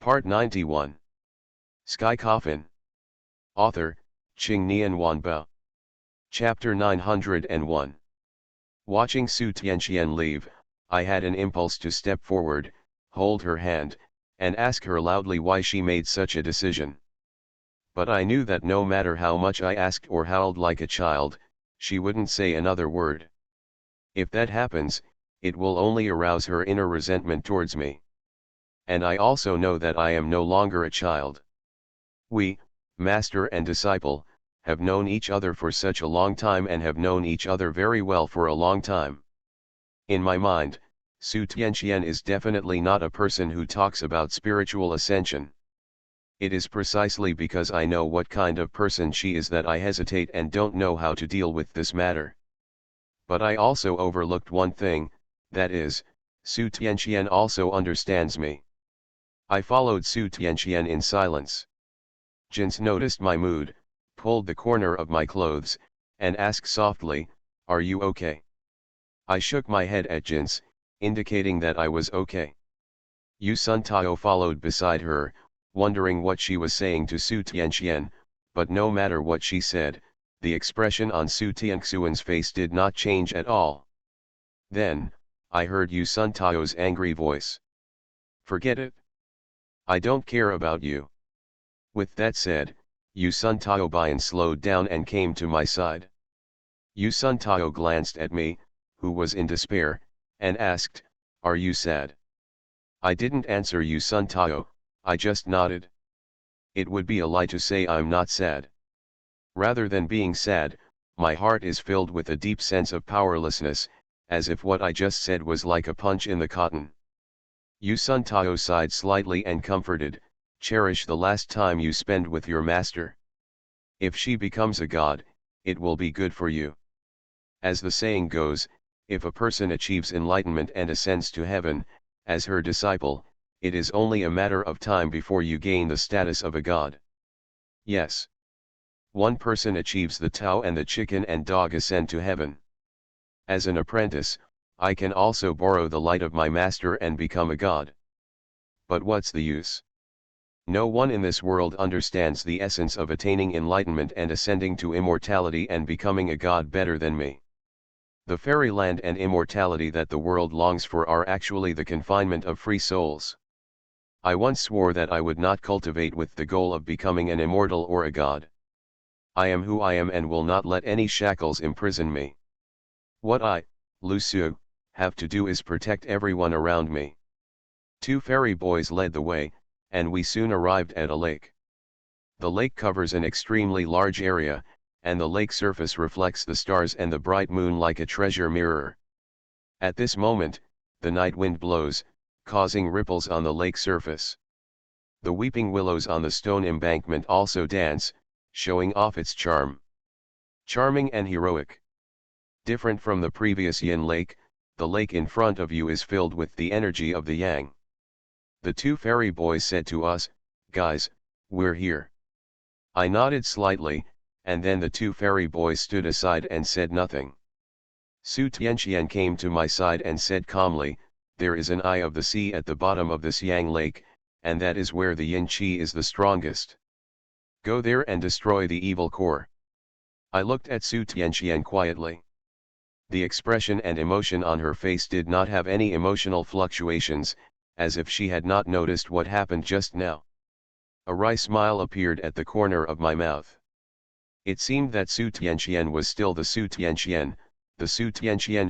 Part 91. Sky Coffin. Author, Qing Nian Wanbao. Chapter 901. Watching Su Tianqian leave, I had an impulse to step forward, hold her hand, and ask her loudly why she made such a decision. But I knew that no matter how much I asked or howled like a child, she wouldn't say another word. If that happens, it will only arouse her inner resentment towards me. And I also know that I am no longer a child. We, master and disciple, have known each other for such a long time and have known each other very well for a long time. In my mind, Su Tianqian is definitely not a person who talks about spiritual ascension. It is precisely because I know what kind of person she is that I hesitate and don't know how to deal with this matter. But I also overlooked one thing, that is, Su Tianqian also understands me. I followed Su Tianqian in silence. Jins noticed my mood, pulled the corner of my clothes, and asked softly, "Are you okay?" I shook my head at Jins, indicating that I was okay. Yu Sun Tao followed beside her, wondering what she was saying to Su Tianqian, but no matter what she said, the expression on Su Tianxian's face did not change at all. Then, I heard Yu Sun Tao's angry voice. "Forget it. I don't care about you." With that said, Yu Sun Tao Bian slowed down and came to my side. Yu Sun Tao glanced at me, who was in despair, and asked, "Are you sad?" I didn't answer Yu Sun Tao, I just nodded. It would be a lie to say I'm not sad. Rather than being sad, my heart is filled with a deep sense of powerlessness, as if what I just said was like a punch in the cotton. Yu Sun Tao sighed slightly and comforted, "Cherish the last time you spend with your master. If she becomes a god, it will be good for you. As the saying goes, if a person achieves enlightenment and ascends to heaven, as her disciple, it is only a matter of time before you gain the status of a god." Yes. One person achieves the Tao and the chicken and dog ascend to heaven. As an apprentice, I can also borrow the light of my master and become a god. But what's the use? No one in this world understands the essence of attaining enlightenment and ascending to immortality and becoming a god better than me. The fairyland and immortality that the world longs for are actually the confinement of free souls. I once swore that I would not cultivate with the goal of becoming an immortal or a god. I am who I am and will not let any shackles imprison me. What I, Lu Su, have to do is protect everyone around me. Two fairy boys led the way, and we soon arrived at a lake. The lake covers an extremely large area, and the lake surface reflects the stars and the bright moon like a treasure mirror. At this moment, the night wind blows, causing ripples on the lake surface. The weeping willows on the stone embankment also dance, showing off its charm. Charming and heroic. Different from the previous yin lake, the lake in front of you is filled with the energy of the yang. The two fairy boys said to us, "Guys, we're here." I nodded slightly, and then the two fairy boys stood aside and said nothing. Su Tianqian came to my side and said calmly, "There is an eye of the sea at the bottom of this yang lake, and that is where the yin qi is the strongest. Go there and destroy the evil core." I looked at Su Tianqian quietly. The expression and emotion on her face did not have any emotional fluctuations, as if she had not noticed what happened just now. A wry smile appeared at the corner of my mouth. It seemed that Su Tianqian was still the Su Tianqian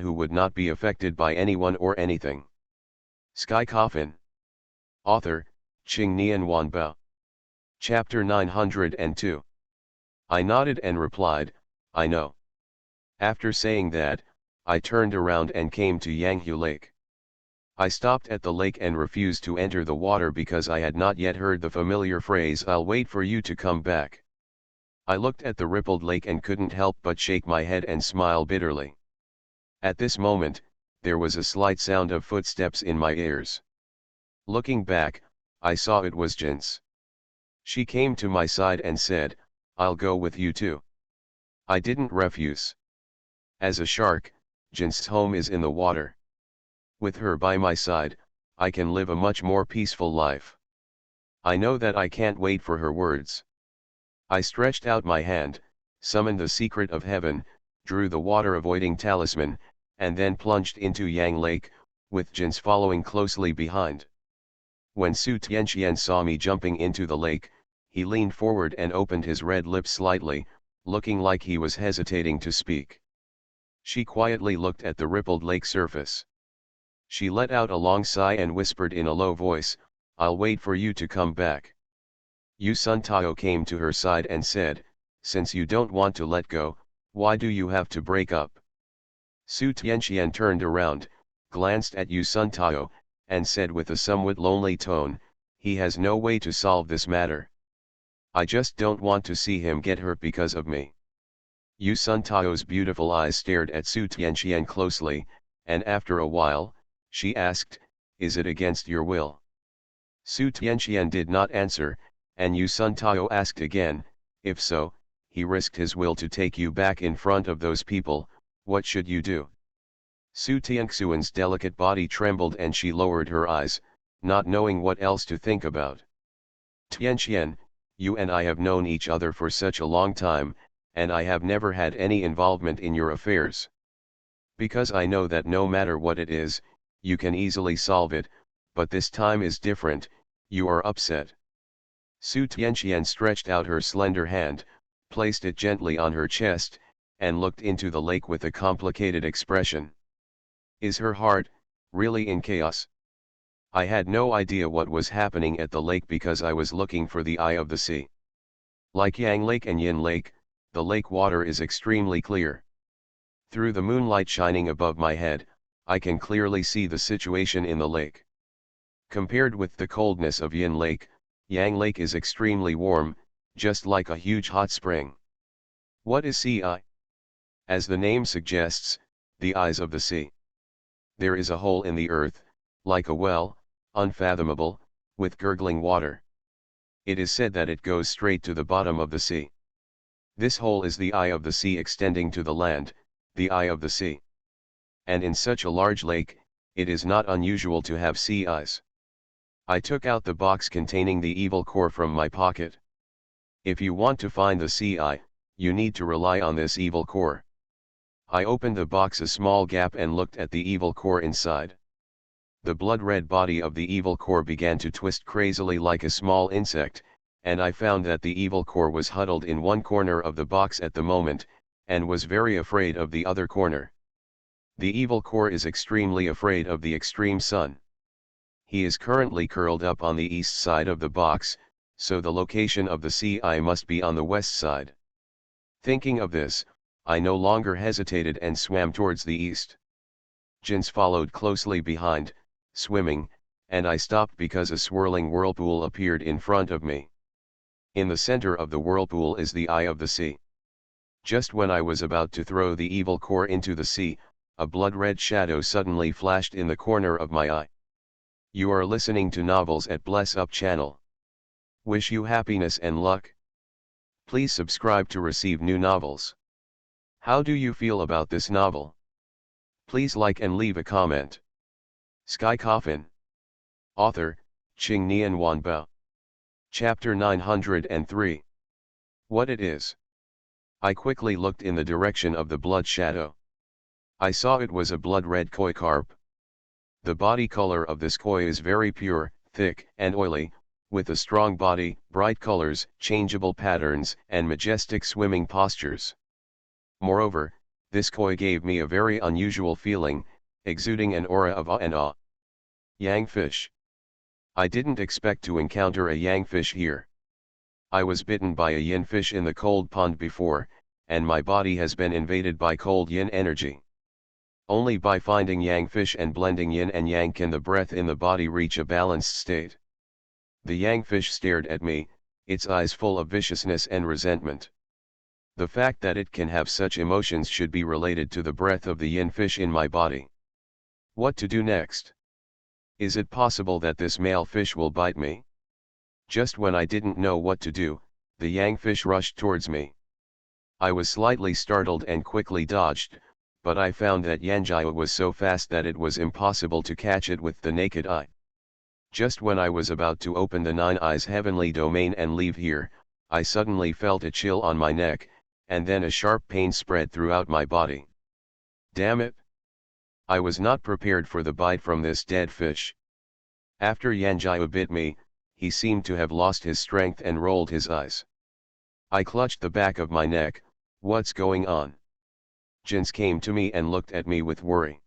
who would not be affected by anyone or anything. Sky Coffin. Author, Qing Nian Wanbao. Chapter 902. I nodded and replied, "I know." After saying that, I turned around and came to Yanghu Lake. I stopped at the lake and refused to enter the water because I had not yet heard the familiar phrase, "I'll wait for you to come back." I looked at the rippled lake and couldn't help but shake my head and smile bitterly. At this moment, there was a slight sound of footsteps in my ears. Looking back, I saw it was Jins. She came to my side and said, "I'll go with you too." I didn't refuse. As a shark, Jins's home is in the water. With her by my side, I can live a much more peaceful life. I know that I can't wait for her words. I stretched out my hand, summoned the secret of heaven, drew the water-avoiding talisman, and then plunged into Yang Lake, with Jins following closely behind. When Su Tianqian saw me jumping into the lake, he leaned forward and opened his red lips slightly, looking like he was hesitating to speak. She quietly looked at the rippled lake surface. She let out a long sigh and whispered in a low voice, "I'll wait for you to come back." Yu Sun Tao came to her side and said, "Since you don't want to let go, why do you have to break up?" Su Tianqian turned around, glanced at Yu Sun Tao, and said with a somewhat lonely tone, "He has no way to solve this matter. I just don't want to see him get hurt because of me." Yu Sun Tao's beautiful eyes stared at Su Tianqian closely, and after a while, she asked, "Is it against your will?" Su Tianqian did not answer, and Yu Sun Tao asked again, "If so, he risked his will to take you back in front of those people, what should you do?" Su Tianxuan's delicate body trembled and she lowered her eyes, not knowing what else to think about. "Tianqian, you and I have known each other for such a long time, and I have never had any involvement in your affairs. Because I know that no matter what it is, you can easily solve it, but this time is different, you are upset." Su Tianqian stretched out her slender hand, placed it gently on her chest, and looked into the lake with a complicated expression. Is her heart really in chaos? I had no idea what was happening at the lake because I was looking for the eye of the sea. Like Yang Lake and Yin Lake, the lake water is extremely clear. Through the moonlight shining above my head, I can clearly see the situation in the lake. Compared with the coldness of Yin Lake, Yang Lake is extremely warm, just like a huge hot spring. What is sea eye? As the name suggests, the eyes of the sea. There is a hole in the earth, like a well, unfathomable, with gurgling water. It is said that it goes straight to the bottom of the sea. This hole is the eye of the sea extending to the land, the eye of the sea. And in such a large lake, it is not unusual to have sea eyes. I took out the box containing the evil core from my pocket. If you want to find the sea eye, you need to rely on this evil core. I opened the box a small gap and looked at the evil core inside. The blood-red body of the evil core began to twist crazily like a small insect, and I found that the evil core was huddled in one corner of the box at the moment, and was very afraid of the other corner. The evil core is extremely afraid of the extreme sun. He is currently curled up on the east side of the box, so the location of the sea eye must be on the west side. Thinking of this, I no longer hesitated and swam towards the east. Jins followed closely behind, swimming, and I stopped because a swirling whirlpool appeared in front of me. In the center of the whirlpool is the eye of the sea. Just when I was about to throw the evil core into the sea, a blood-red shadow suddenly flashed in the corner of my eye. You are listening to Novels at Bless Up channel. Wish you happiness and luck. Please subscribe to receive new novels. How do you feel about this novel? Please like and leave a comment. Sky Coffin. Author, Qing Nian Wanbao. Chapter 903. What it is. I quickly looked in the direction of the blood shadow. I saw it was a blood-red koi carp. The body color of this koi is very pure, thick, and oily, with a strong body, bright colors, changeable patterns, and majestic swimming postures. Moreover, this koi gave me a very unusual feeling, exuding an aura of awe and awe. Yang fish. I didn't expect to encounter a yang fish here. I was bitten by a yin fish in the cold pond before, and my body has been invaded by cold yin energy. Only by finding yang fish and blending yin and yang can the breath in the body reach a balanced state. The yang fish stared at me, its eyes full of viciousness and resentment. The fact that it can have such emotions should be related to the breath of the yin fish in my body. What to do next? Is it possible that this male fish will bite me? Just when I didn't know what to do, the yang fish rushed towards me. I was slightly startled and quickly dodged, but I found that Yanjia was so fast that it was impossible to catch it with the naked eye. Just when I was about to open the Nine Eyes heavenly domain and leave here, I suddenly felt a chill on my neck, and then a sharp pain spread throughout my body. Damn it! I was not prepared for the bite from this dead fish. After Yanjiao bit me, he seemed to have lost his strength and rolled his eyes. I clutched the back of my neck. What's going on? Jins came to me and looked at me with worry.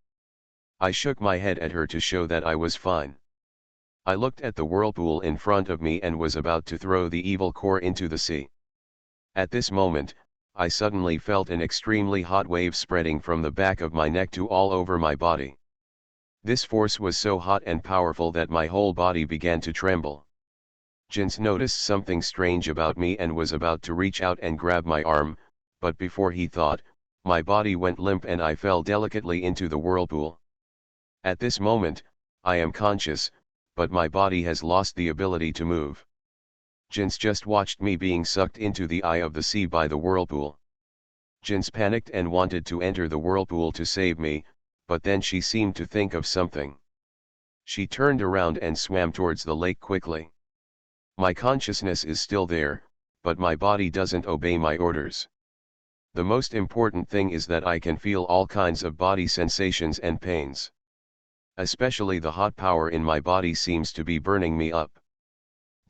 I shook my head at her to show that I was fine. I looked at the whirlpool in front of me and was about to throw the evil core into the sea. At this moment, I suddenly felt an extremely hot wave spreading from the back of my neck to all over my body. This force was so hot and powerful that my whole body began to tremble. Jins noticed something strange about me and was about to reach out and grab my arm, but before he thought, my body went limp and I fell delicately into the whirlpool. At this moment, I am conscious, but my body has lost the ability to move. Jins just watched me being sucked into the eye of the sea by the whirlpool. Jins panicked and wanted to enter the whirlpool to save me, but then she seemed to think of something. She turned around and swam towards the lake quickly. My consciousness is still there, but my body doesn't obey my orders. The most important thing is that I can feel all kinds of body sensations and pains. Especially the hot power in my body seems to be burning me up.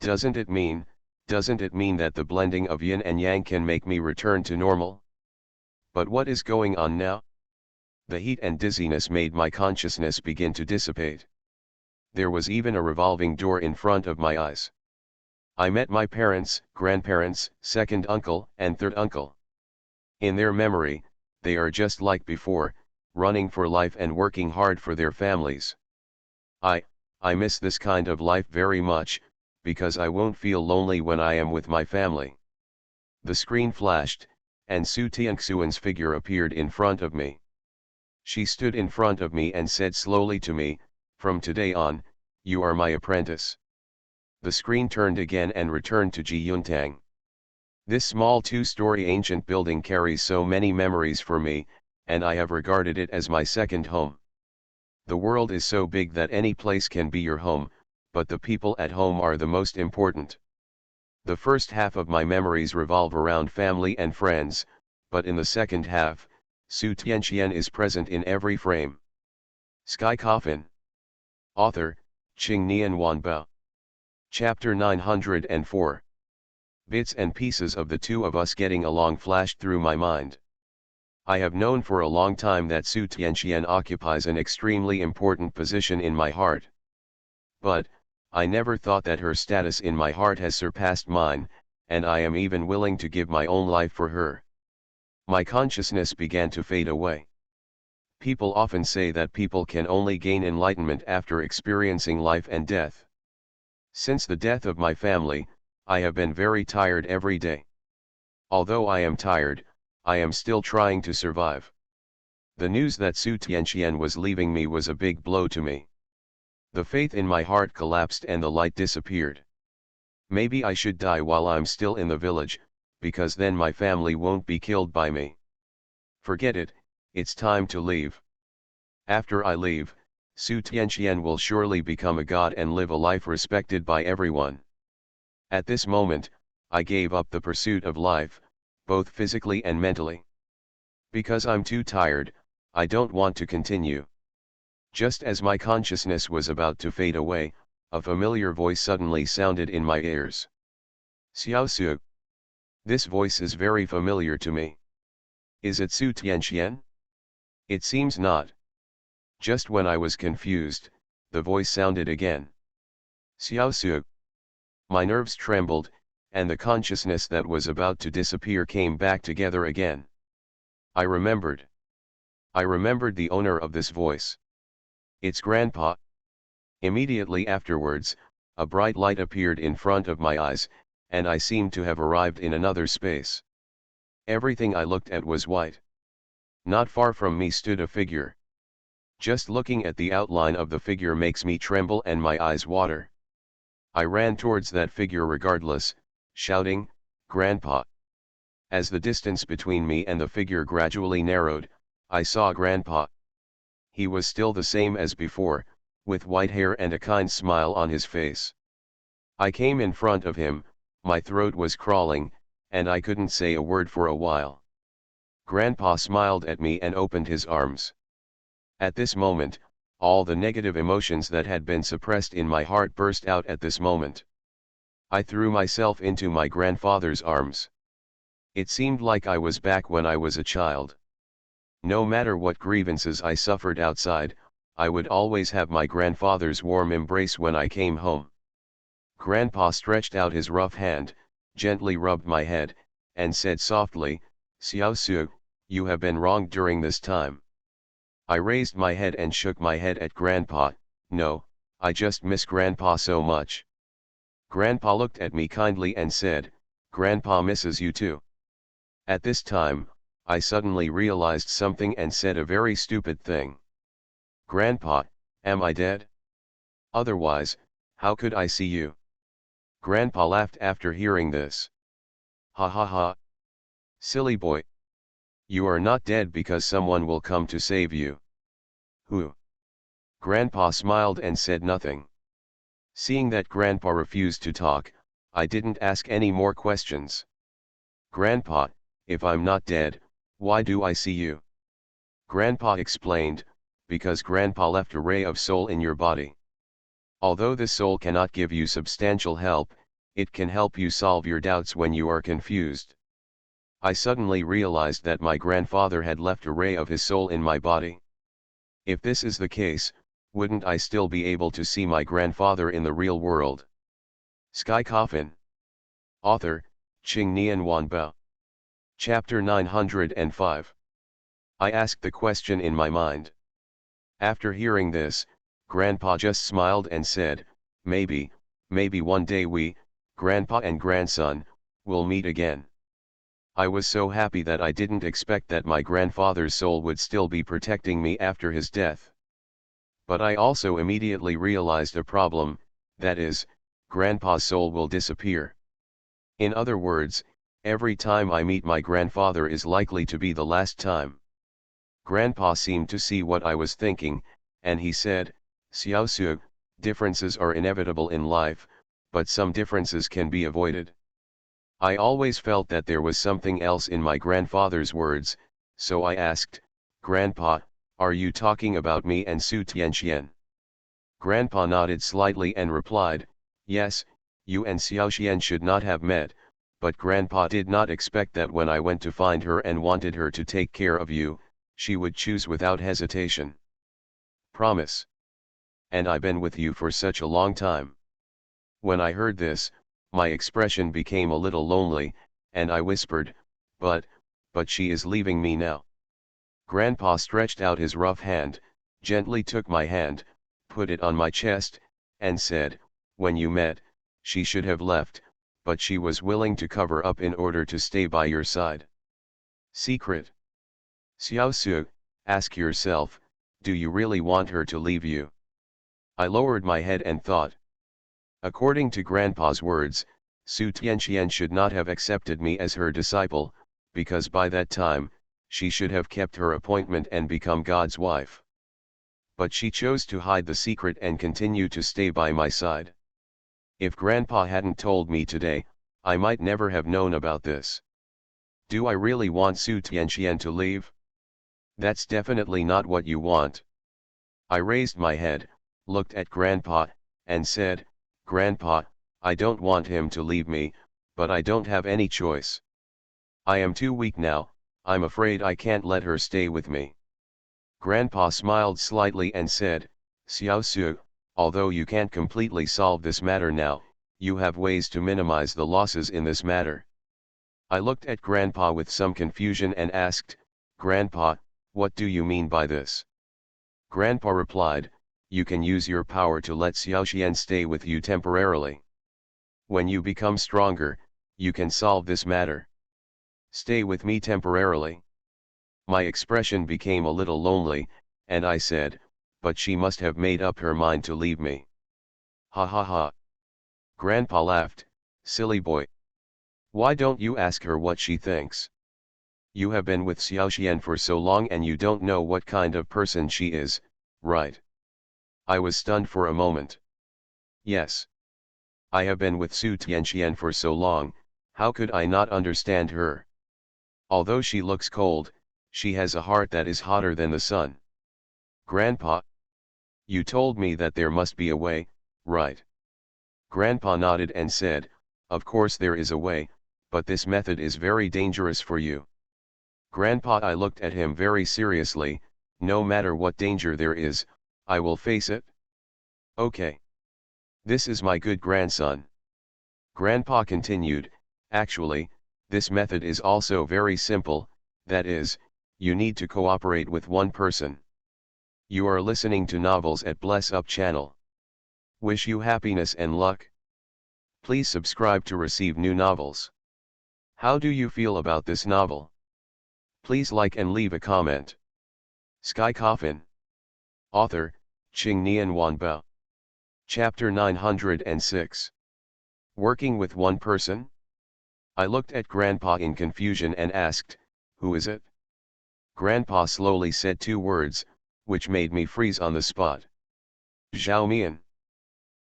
Doesn't it mean that the blending of yin and yang can make me return to normal? But what is going on now? The heat and dizziness made my consciousness begin to dissipate. There was even a revolving door in front of my eyes. I met my parents, grandparents, second uncle, and third uncle. In their memory, they are just like before, running for life and working hard for their families. I miss this kind of life very much, because I won't feel lonely when I am with my family. The screen flashed, and Su Tianxuan's figure appeared in front of me. She stood in front of me and said slowly to me, "From today on, you are my apprentice." The screen turned again and returned to Ji Yuntang. This small two-story ancient building carries so many memories for me, and I have regarded it as my second home. The world is so big that any place can be your home, but the people at home are the most important. The first half of my memories revolve around family and friends, but in the second half, Su Tianxian is present in every frame. Sky Coffin. Author, Qing Nian Wanbao. Chapter 904. Bits and pieces of the two of us getting along flashed through my mind. I have known for a long time that Su Tianxian occupies an extremely important position in my heart. But, I never thought that her status in my heart has surpassed mine, and I am even willing to give my own life for her. My consciousness began to fade away. People often say that people can only gain enlightenment after experiencing life and death. Since the death of my family, I have been very tired every day. Although I am tired, I am still trying to survive. The news that Su Tianxian was leaving me was a big blow to me. The faith in my heart collapsed and the light disappeared. Maybe I should die while I'm still in the village, because then my family won't be killed by me. Forget it, it's time to leave. After I leave, Su Tianxian will surely become a god and live a life respected by everyone. At this moment, I gave up the pursuit of life, both physically and mentally. Because I'm too tired, I don't want to continue. Just as my consciousness was about to fade away, a familiar voice suddenly sounded in my ears. Xiao Su. This voice is very familiar to me. Is it Su Tianxian? It seems not. Just when I was confused, the voice sounded again. Xiao Su. My nerves trembled, and the consciousness that was about to disappear came back together again. I remembered the owner of this voice. It's Grandpa. Immediately afterwards, a bright light appeared in front of my eyes, and I seemed to have arrived in another space. Everything I looked at was white. Not far from me stood a figure. Just looking at the outline of the figure makes me tremble and my eyes water. I ran towards that figure regardless, shouting, "Grandpa!" As the distance between me and the figure gradually narrowed, I saw Grandpa. He was still the same as before, with white hair and a kind smile on his face. I came in front of him, my throat was crawling, and I couldn't say a word for a while. Grandpa smiled at me and opened his arms. At this moment, all the negative emotions that had been suppressed in my heart burst out at this moment. I threw myself into my grandfather's arms. It seemed like I was back when I was a child. No matter what grievances I suffered outside, I would always have my grandfather's warm embrace when I came home. Grandpa stretched out his rough hand, gently rubbed my head, and said softly, "Xiao Su, you have been wronged during this time." I raised my head and shook my head at Grandpa. "No, I just miss Grandpa so much." Grandpa looked at me kindly and said, "Grandpa misses you too." At this time, I suddenly realized something and said a very stupid thing. "Grandpa, am I dead? Otherwise, how could I see you?" Grandpa laughed after hearing this. "Ha ha ha. Silly boy. You are not dead because someone will come to save you." "Who?" Grandpa smiled and said nothing. Seeing that Grandpa refused to talk, I didn't ask any more questions. "Grandpa, if I'm not dead, why do I see you?" Grandpa explained, "Because Grandpa left a ray of soul in your body. Although this soul cannot give you substantial help, it can help you solve your doubts when you are confused." I suddenly realized that my grandfather had left a ray of his soul in my body. If this is the case, wouldn't I still be able to see my grandfather in the real world? Sky Coffin. Author, Qing Nian Wanbao. Chapter 905. I asked the question in my mind. After hearing this, Grandpa just smiled and said, maybe one day we, Grandpa and grandson, will meet again." I was so happy that I didn't expect that my grandfather's soul would still be protecting me after his death. But I also immediately realized a problem, that is, Grandpa's soul will disappear. In other words, every time I meet my grandfather is likely to be the last time. Grandpa seemed to see what I was thinking, and he said, "Xiao Su, differences are inevitable in life, but some differences can be avoided." I always felt that there was something else in my grandfather's words, so I asked, "Grandpa, are you talking about me and Su Tianxian?" Grandpa nodded slightly and replied, "Yes, you and Xiaoxian should not have met, but Grandpa did not expect that when I went to find her and wanted her to take care of you, she would choose without hesitation. Promise. And I've been with you for such a long time." When I heard this, my expression became a little lonely, and I whispered, but she is leaving me now." Grandpa stretched out his rough hand, gently took my hand, put it on my chest, and said, "When you met, she should have left, but she was willing to cover up in order to stay by your side." Secret. Xiao Su, ask yourself, do you really want her to leave you? I lowered my head and thought. According to Grandpa's words, Su Tianxian should not have accepted me as her disciple, because by that time, she should have kept her appointment and become God's wife. But she chose to hide the secret and continue to stay by my side. If Grandpa hadn't told me today, I might never have known about this. Do I really want Su Tianxian to leave? That's definitely not what you want. I raised my head, looked at Grandpa, and said, "Grandpa, I don't want him to leave me, but I don't have any choice. I am too weak now, I'm afraid I can't let her stay with me." Grandpa smiled slightly and said, "Xiao Su, although you can't completely solve this matter now, you have ways to minimize the losses in this matter." I looked at Grandpa with some confusion and asked, "Grandpa, what do you mean by this?" Grandpa replied, "You can use your power to let Xiaoxian stay with you temporarily. When you become stronger, you can solve this matter. Stay with me temporarily." My expression became a little lonely, and I said, "But she must have made up her mind to leave me." "Ha ha ha." Grandpa laughed, "Silly boy. Why don't you ask her what she thinks? You have been with Xiaoxian for so long and you don't know what kind of person she is, right? I was stunned for a moment. Yes. I have been with Su Tianqian for so long, how could I not understand her? Although she looks cold, she has a heart that is hotter than the sun. Grandpa, you told me that there must be a way, right? Grandpa nodded and said, of course there is a way, but this method is very dangerous for you. Grandpa, I looked at him very seriously. No matter what danger there is, I will face it. Okay. This is my good grandson. Grandpa continued, actually, this method is also very simple, that is, you need to cooperate with one person. You are listening to novels at Bless Up channel. Wish you happiness and luck. Please subscribe to receive new novels. How do you feel about this novel? Please like and leave a comment. Sky Coffin. Author, Qingnian Wanba. Chapter 906. Working with one person? I looked at Grandpa in confusion and asked, who is it? Grandpa slowly said two words, which made me freeze on the spot. Zhao Mian.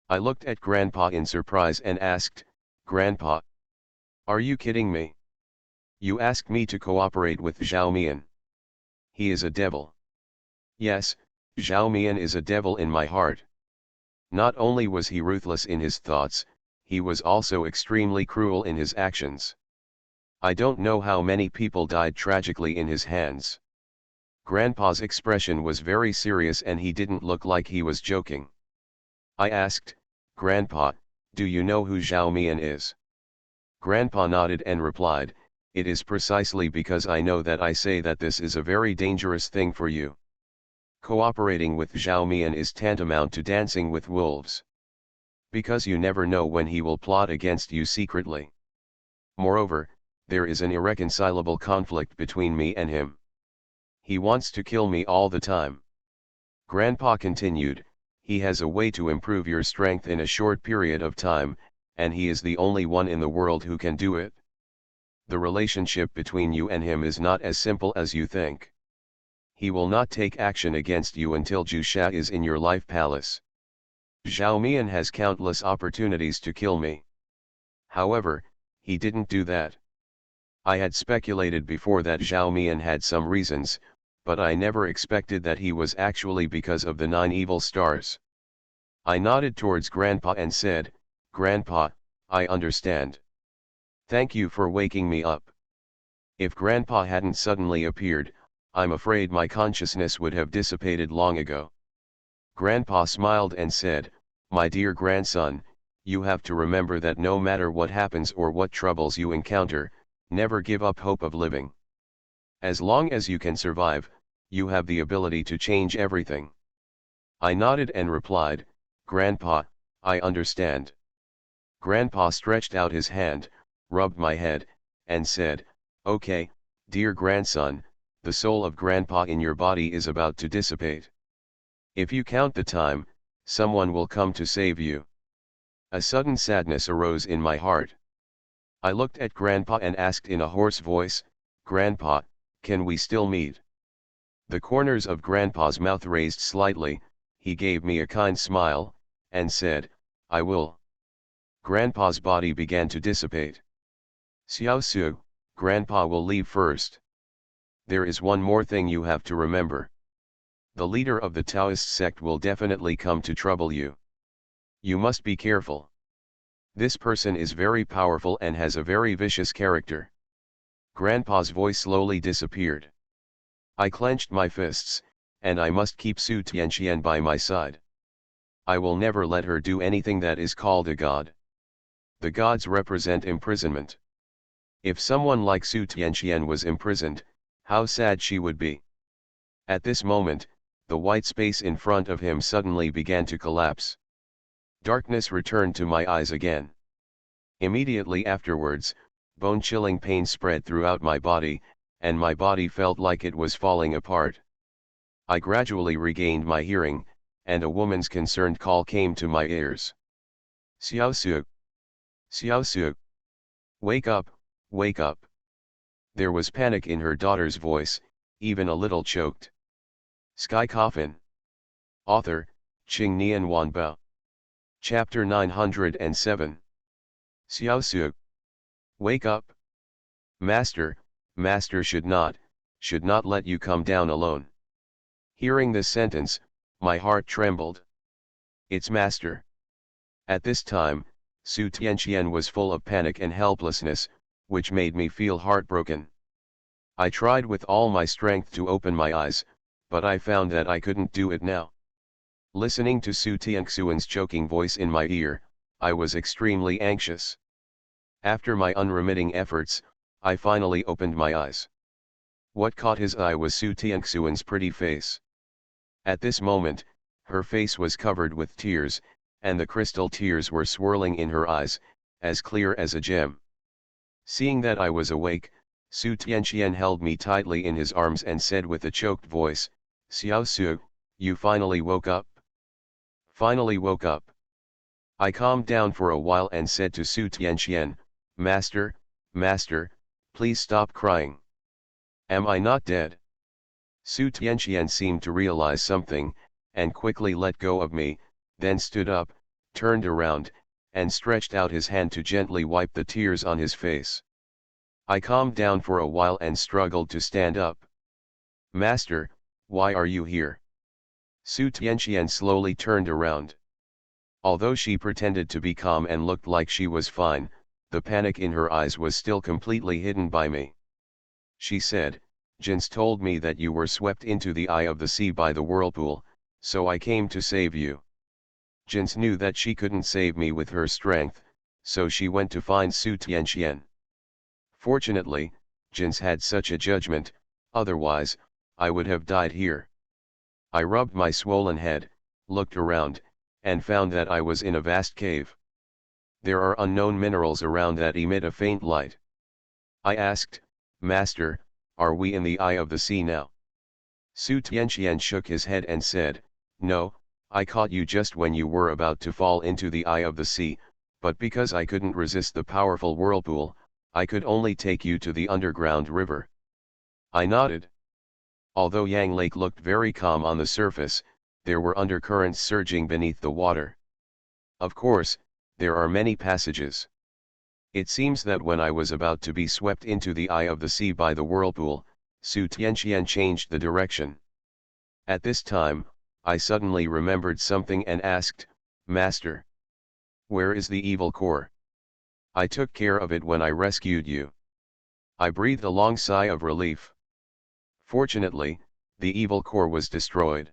I looked at Grandpa in surprise and asked, Grandpa, are you kidding me? You asked me to cooperate with Zhao Mian. He is a devil. Yes, Zhao Mian is a devil in my heart. Not only was he ruthless in his thoughts, he was also extremely cruel in his actions. I don't know how many people died tragically in his hands. Grandpa's expression was very serious and he didn't look like he was joking. I asked, Grandpa, do you know who Zhao Mian is? Grandpa nodded and replied, it is precisely because I know that I say that this is a very dangerous thing for you. Cooperating with Zhao Mian is tantamount to dancing with wolves. Because you never know when he will plot against you secretly. Moreover, there is an irreconcilable conflict between me and him. He wants to kill me all the time. Grandpa continued, he has a way to improve your strength in a short period of time, and he is the only one in the world who can do it. The relationship between you and him is not as simple as you think. He will not take action against you until Jusha is in your life palace. Zhao Mian has countless opportunities to kill me. However, he didn't do that. I had speculated before that Zhao Mian had some reasons, but I never expected that he was actually because of the 9 evil stars. I nodded towards Grandpa and said, Grandpa, I understand. Thank you for waking me up. If Grandpa hadn't suddenly appeared, I'm afraid my consciousness would have dissipated long ago. Grandpa smiled and said, my dear grandson, you have to remember that no matter what happens or what troubles you encounter, never give up hope of living. As long as you can survive, you have the ability to change everything. I nodded and replied, Grandpa, I understand. Grandpa stretched out his hand, rubbed my head, and said, okay, dear grandson, the soul of Grandpa in your body is about to dissipate. If you count the time, someone will come to save you. A sudden sadness arose in my heart. I looked at Grandpa and asked in a hoarse voice, Grandpa, can we still meet? The corners of Grandpa's mouth raised slightly, he gave me a kind smile, and said, I will. Grandpa's body began to dissipate. Xiao Su, Grandpa will leave first. There is one more thing you have to remember. The leader of the Taoist sect will definitely come to trouble you. You must be careful. This person is very powerful and has a very vicious character. Grandpa's voice slowly disappeared. I clenched my fists, and I must keep Su Tianqian by my side. I will never let her do anything that is called a god. The gods represent imprisonment. If someone like Su Tianqian was imprisoned, how sad she would be. At this moment, the white space in front of him suddenly began to collapse. Darkness returned to my eyes again. Immediately afterwards, bone-chilling pain spread throughout my body, and my body felt like it was falling apart. I gradually regained my hearing, and a woman's concerned call came to my ears. Xiao Su! Xiao Su! Wake up, wake up! There was panic in her daughter's voice, even a little choked. Sky Coffin. Author, Qing Nian Wan Bao. Chapter 907. Xiao Su. Wake up. Master, Master should not let you come down alone. Hearing this sentence, my heart trembled. It's Master. At this time, Su Tianqian was full of panic and helplessness, which made me feel heartbroken. I tried with all my strength to open my eyes, but I found that I couldn't do it now. Listening to Su Tianxuan's choking voice in my ear, I was extremely anxious. After my unremitting efforts, I finally opened my eyes. What caught his eye was Su Tianxuan's pretty face. At this moment, her face was covered with tears, and the crystal tears were swirling in her eyes, as clear as a gem. Seeing that I was awake, Su Tianqian held me tightly in his arms and said with a choked voice, "Xiao Su, you finally woke up." Finally woke up. I calmed down for a while and said to Su Tianqian, Master, Master, please stop crying. Am I not dead?" Su Tianqian seemed to realize something, and quickly let go of me, then stood up, turned around, and stretched out his hand to gently wipe the tears on his face. I calmed down for a while and struggled to stand up. "Master, why are you here?" Su Tianqian slowly turned around. Although she pretended to be calm and looked like she was fine, the panic in her eyes was still completely hidden by me. She said, "Jins told me that you were swept into the eye of the sea by the whirlpool, so I came to save you." Jins knew that she couldn't save me with her strength, so she went to find Su Tianqian. Fortunately, Jins had such a judgment, otherwise, I would have died here. I rubbed my swollen head, looked around, and found that I was in a vast cave. There are unknown minerals around that emit a faint light. I asked, "Master, are we in the eye of the sea now?" Su Tianqian shook his head and said, "No, I caught you just when you were about to fall into the eye of the sea, but because I couldn't resist the powerful whirlpool, I could only take you to the underground river." I nodded. Although Yang Lake looked very calm on the surface, there were undercurrents surging beneath the water. Of course, there are many passages. It seems that when I was about to be swept into the eye of the sea by the whirlpool, Su Tianqian changed the direction. At this time, I suddenly remembered something and asked, "Master, where is the evil core? I took care of it when I rescued you." I breathed a long sigh of relief. Fortunately, the evil core was destroyed.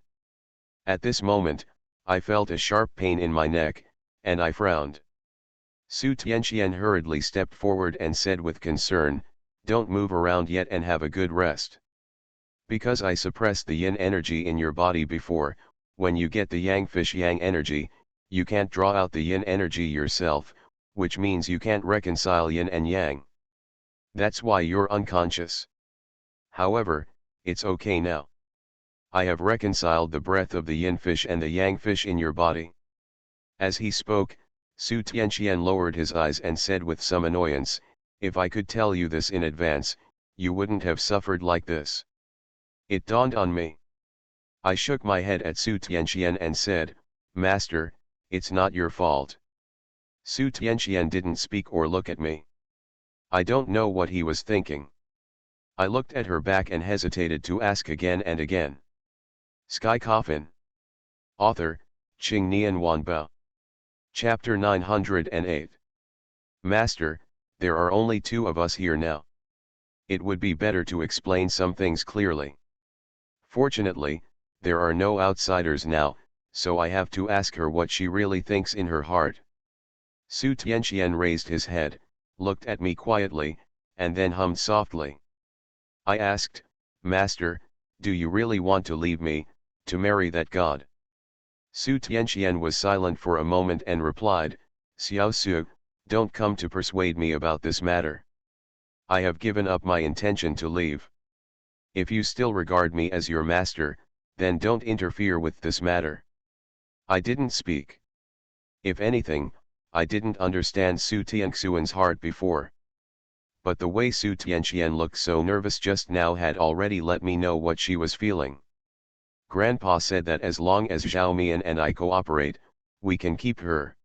At this moment, I felt a sharp pain in my neck, and I frowned. Su Tianqian hurriedly stepped forward and said with concern, "Don't move around yet and have a good rest. Because I suppressed the yin energy in your body before, when you get the yang fish yang energy, you can't draw out the yin energy yourself, which means you can't reconcile yin and yang. That's why you're unconscious. However, it's okay now. I have reconciled the breath of the yin fish and the yang fish in your body." As he spoke, Su Tianqian lowered his eyes and said with some annoyance, "If I could tell you this in advance, you wouldn't have suffered like this." It dawned on me. I shook my head at Su Tianqian and said, "Master, it's not your fault." Su Tianqian didn't speak or look at me. I don't know what he was thinking. I looked at her back and hesitated to ask again and again. Sky Coffin. Author, Qing Nian Wan Bao. Chapter 908. Master, there are only two of us here now. It would be better to explain some things clearly. Fortunately, there are no outsiders now, so I have to ask her what she really thinks in her heart. Su Tianqian raised his head, looked at me quietly, and then hummed softly. I asked, "Master, do you really want to leave me, to marry that god?" Su Tianqian was silent for a moment and replied, "Xiao Su, don't come to persuade me about this matter. I have given up my intention to leave. If you still regard me as your master, then don't interfere with this matter." I didn't speak. If anything, I didn't understand Su Tianxuan's heart before. But the way Su Tianqian looked so nervous just now had already let me know what she was feeling. Grandpa said that as long as Zhao Mian and I cooperate, we can keep her.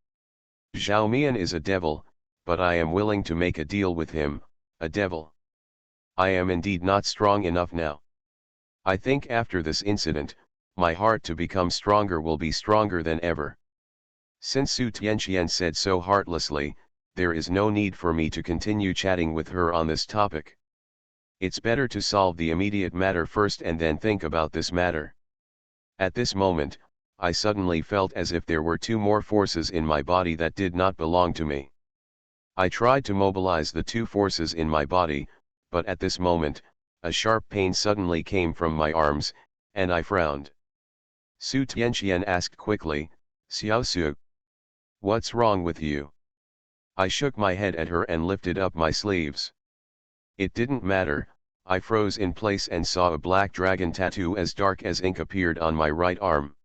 Zhao Mian is a devil, but I am willing to make a deal with him, a devil. I am indeed not strong enough now. I think after this incident, my heart to become stronger will be stronger than ever. Since Su Tianqian said so heartlessly, there is no need for me to continue chatting with her on this topic. It's better to solve the immediate matter first and then think about this matter. At this moment, I suddenly felt as if there were two more forces in my body that did not belong to me. I tried to mobilize the two forces in my body, but at this moment, a sharp pain suddenly came from my arms, and I frowned. Su Tianqian asked quickly, "Xiao Su, what's wrong with you?" I shook my head at her and lifted up my sleeves. It didn't matter, I froze in place and saw a black dragon tattoo as dark as ink appeared on my right arm.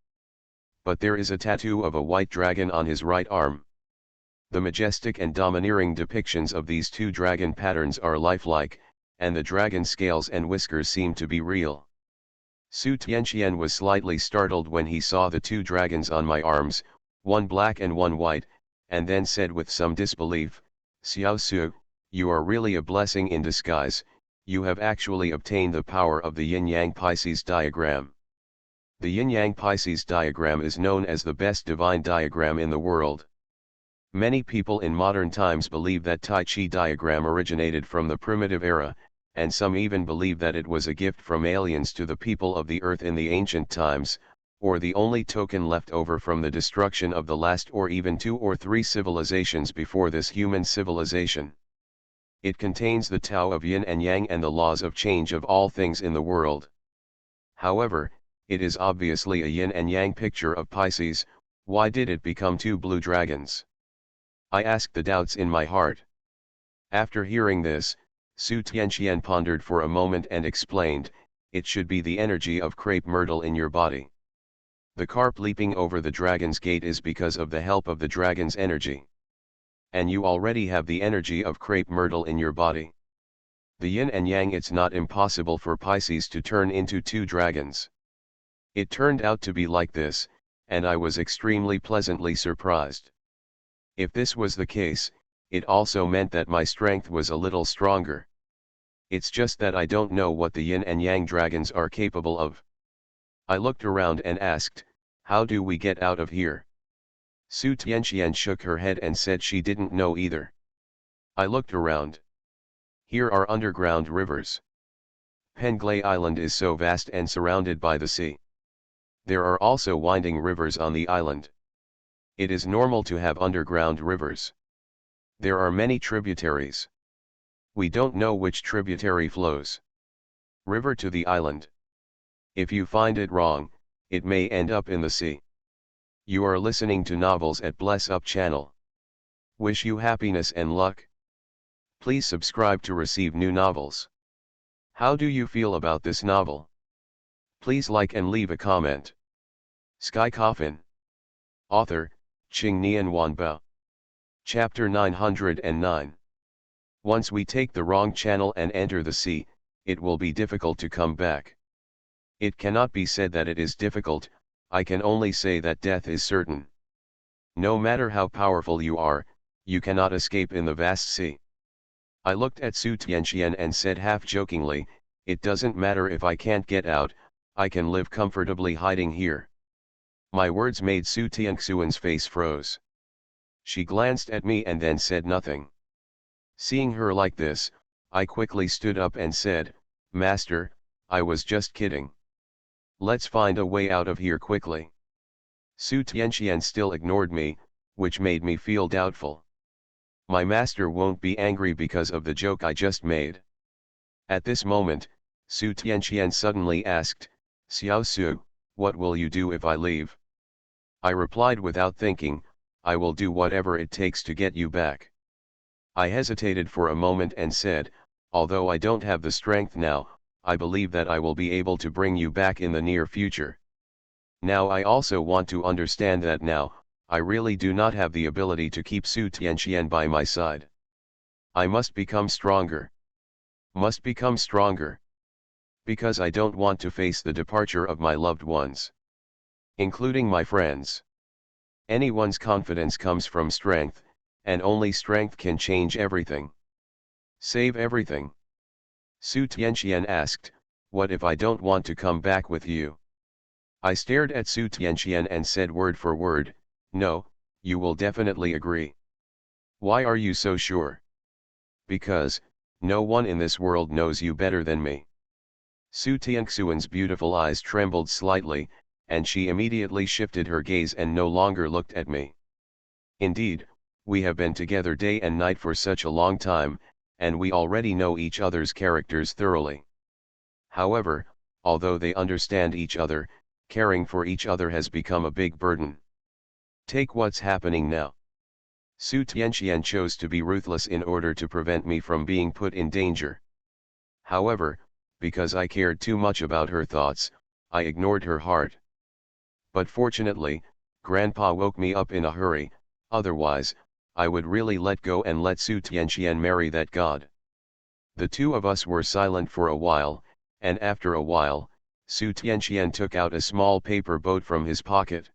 But there is a tattoo of a white dragon on his right arm. The majestic and domineering depictions of these two dragon patterns are lifelike, and the dragon scales and whiskers seem to be real. Su Tianqian was slightly startled when he saw the two dragons on my arms, one black and one white, and then said with some disbelief, "Xiao Su, you are really a blessing in disguise, you have actually obtained the power of the Yin-Yang Pisces diagram." The Yin-Yang Pisces diagram is known as the best divine diagram in the world. Many people in modern times believe that Tai Chi diagram originated from the primitive era, and some even believe that it was a gift from aliens to the people of the earth in the ancient times, or the only token left over from the destruction of the last or even 2 or 3 civilizations before this human civilization. It contains the Tao of Yin and Yang and the laws of change of all things in the world. However, it is obviously a Yin and Yang picture of Pisces. Why did it become 2 blue dragons? I asked the doubts in my heart. After hearing this, Su Tianqian pondered for a moment and explained, "It should be the energy of crepe myrtle in your body. The carp leaping over the dragon's gate is because of the help of the dragon's energy. And you already have the energy of crepe myrtle in your body. The yin and yang, it's not impossible for Pisces to turn into 2 dragons." It turned out to be like this, and I was extremely pleasantly surprised. If this was the case, it also meant that my strength was a little stronger. It's just that I don't know what the yin and yang dragons are capable of. I looked around and asked, "How do we get out of here?" Su Tianqian shook her head and said she didn't know either. I looked around. Here are underground rivers. Penglai Island is so vast and surrounded by the sea. There are also winding rivers on the island. It is normal to have underground rivers. There are many tributaries. We don't know which tributary flows river to the island. If you find it wrong, it may end up in the sea. You are listening to Novels at Bless Up channel. Wish you happiness and luck. Please subscribe to receive new novels. How do you feel about this novel? Please like and leave a comment. Sky Coffin. Author, Qing Nian Wanbao. Chapter 909. Once we take the wrong channel and enter the sea, it will be difficult to come back. It cannot be said that it is difficult, I can only say that death is certain. No matter how powerful you are, you cannot escape in the vast sea. I looked at Su Tianqian and said half-jokingly, "It doesn't matter if I can't get out, I can live comfortably hiding here." My words made Su Tianxian's face froze. She glanced at me and then said nothing. Seeing her like this, I quickly stood up and said, "Master, I was just kidding. Let's find a way out of here quickly." Su Tianqian still ignored me, which made me feel doubtful. My master won't be angry because of the joke I just made. At this moment, Su Tianqian suddenly asked, "Xiao Su, what will you do if I leave?" I replied without thinking, "I will do whatever it takes to get you back." I hesitated for a moment and said, "Although I don't have the strength now, I believe that I will be able to bring you back in the near future. Now I also want to understand that now, I really do not have the ability to keep Su Tianqian by my side. I must become stronger. Must become stronger." Because I don't want to face the departure of my loved ones, including my friends. Anyone's confidence comes from strength, and only strength can change everything. Save everything. Su Tianqian asked, "What if I don't want to come back with you?" I stared at Su Tianqian and said word for word, "No, you will definitely agree." "Why are you so sure?" "Because, no one in this world knows you better than me." Su Tianxuan's beautiful eyes trembled slightly, and she immediately shifted her gaze and no longer looked at me. "Indeed, we have been together day and night for such a long time, and we already know each other's characters thoroughly. However, although they understand each other, caring for each other has become a big burden. Take what's happening now." Su Tianqian chose to be ruthless in order to prevent me from being put in danger. However, because I cared too much about her thoughts, I ignored her heart. But fortunately, Grandpa woke me up in a hurry, otherwise, I would really let go and let Su Tianqian marry that god. The two of us were silent for a while, and after a while, Su Tianqian took out a small paper boat from his pocket.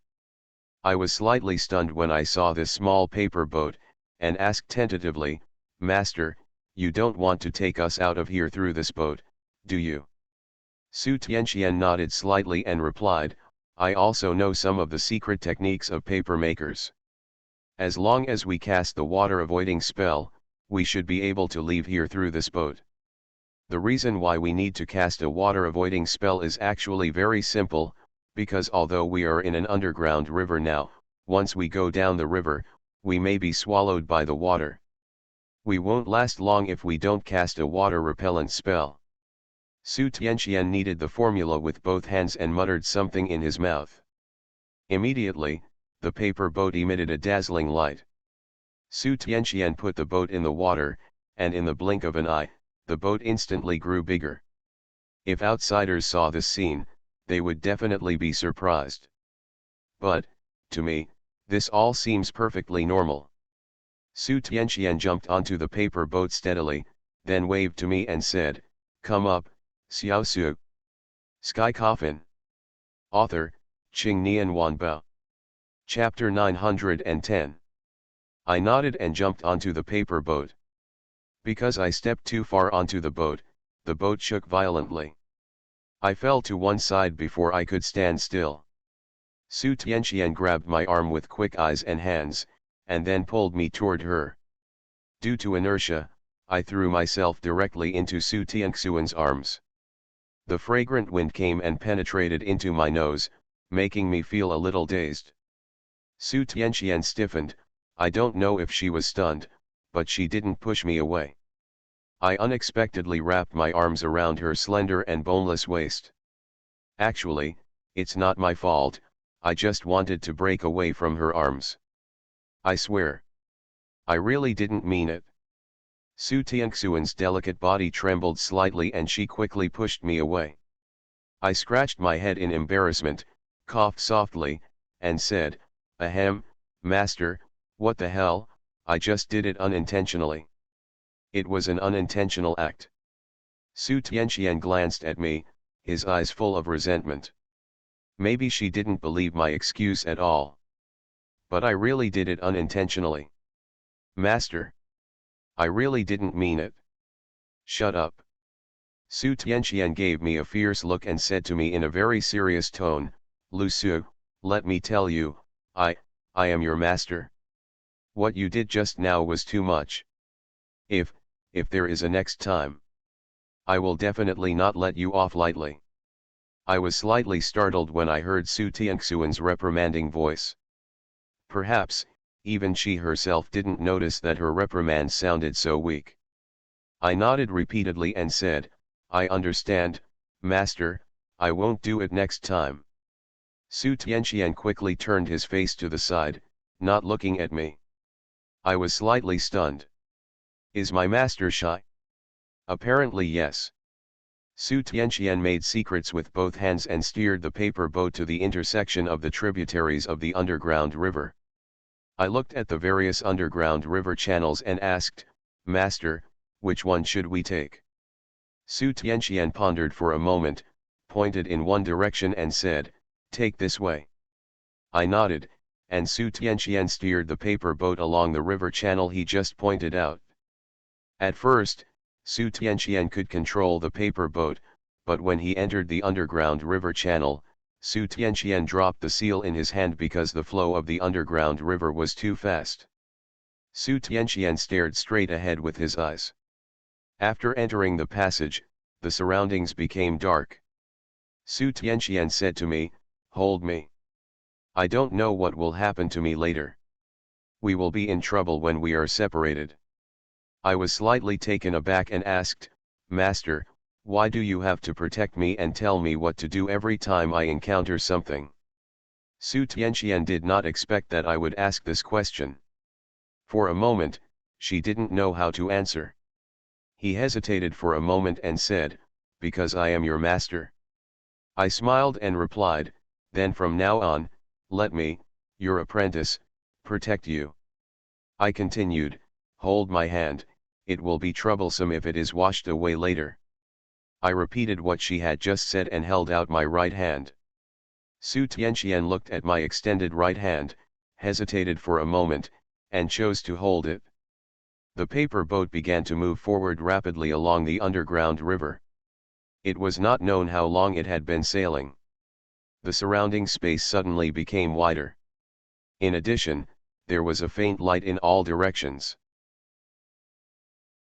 I was slightly stunned when I saw this small paper boat, and asked tentatively, "Master, you don't want to take us out of here through this boat, do you?" Su Tianqian nodded slightly and replied, "I also know some of the secret techniques of paper makers. As long as we cast the water avoiding spell, we should be able to leave here through this boat. The reason why we need to cast a water avoiding spell is actually very simple, because although we are in an underground river now, once we go down the river, we may be swallowed by the water. We won't last long if we don't cast a water repellent spell." Su Tianqian kneaded the formula with both hands and muttered something in his mouth. Immediately, the paper boat emitted a dazzling light. Su Tianqian put the boat in the water, and in the blink of an eye, the boat instantly grew bigger. If outsiders saw this scene, they would definitely be surprised. But, to me, this all seems perfectly normal. Su Tianqian jumped onto the paper boat steadily, then waved to me and said, "Come up, Xiao Su." Sky Coffin. Author, Qing Nian Wanbao. Chapter 910. I nodded and jumped onto the paper boat. Because I stepped too far onto the boat shook violently. I fell to one side before I could stand still. Su Tianqian grabbed my arm with quick eyes and hands, and then pulled me toward her. Due to inertia, I threw myself directly into Su Tianxuan's arms. The fragrant wind came and penetrated into my nose, making me feel a little dazed. Su Tianqian stiffened. I don't know if she was stunned, but she didn't push me away. I unexpectedly wrapped my arms around her slender and boneless waist. Actually, it's not my fault, I just wanted to break away from her arms. I swear. I really didn't mean it. Su Tianxuan's delicate body trembled slightly and she quickly pushed me away. I scratched my head in embarrassment, coughed softly, and said, "Ahem, master, what the hell, I just did it unintentionally." It was an unintentional act. Su Tianqian glanced at me, his eyes full of resentment. Maybe she didn't believe my excuse at all. But I really did it unintentionally. "Master. I really didn't mean it." "Shut up." Su Tianqian gave me a fierce look and said to me in a very serious tone, "Lu Su, let me tell you, I am your master. What you did just now was too much. If there is a next time, I will definitely not let you off lightly." I was slightly startled when I heard Su Tianxuan's reprimanding voice. Perhaps, even she herself didn't notice that her reprimand sounded so weak. I nodded repeatedly and said, "I understand, master, I won't do it next time." Su Tianqian quickly turned his face to the side, not looking at me. I was slightly stunned. Is my master shy? Apparently yes. Su Tianqian made secrets with both hands and steered the paper boat to the intersection of the tributaries of the underground river. I looked at the various underground river channels and asked, "Master, which one should we take?" Su Tianqian pondered for a moment, pointed in one direction and said, "Take this way." I nodded, and Su Tianqian steered the paper boat along the river channel he just pointed out. At first, Su Tianqian could control the paper boat, but when he entered the underground river channel, Su Tianqian dropped the seal in his hand because the flow of the underground river was too fast. Su Tianqian stared straight ahead with his eyes. After entering the passage, the surroundings became dark. Su Tianqian said to me, "Hold me. I don't know what will happen to me later. We will be in trouble when we are separated." I was slightly taken aback and asked, "Master, why do you have to protect me and tell me what to do every time I encounter something?" Su Tianqian did not expect that I would ask this question. For a moment, she didn't know how to answer. He hesitated for a moment and said, "Because I am your master." I smiled and replied, "Then from now on, let me, your apprentice, protect you." I continued, "Hold my hand, it will be troublesome if it is washed away later." I repeated what she had just said and held out my right hand. Su Tianqian looked at my extended right hand, hesitated for a moment, and chose to hold it. The paper boat began to move forward rapidly along the underground river. It was not known how long it had been sailing. The surrounding space suddenly became wider. In addition, there was a faint light in all directions.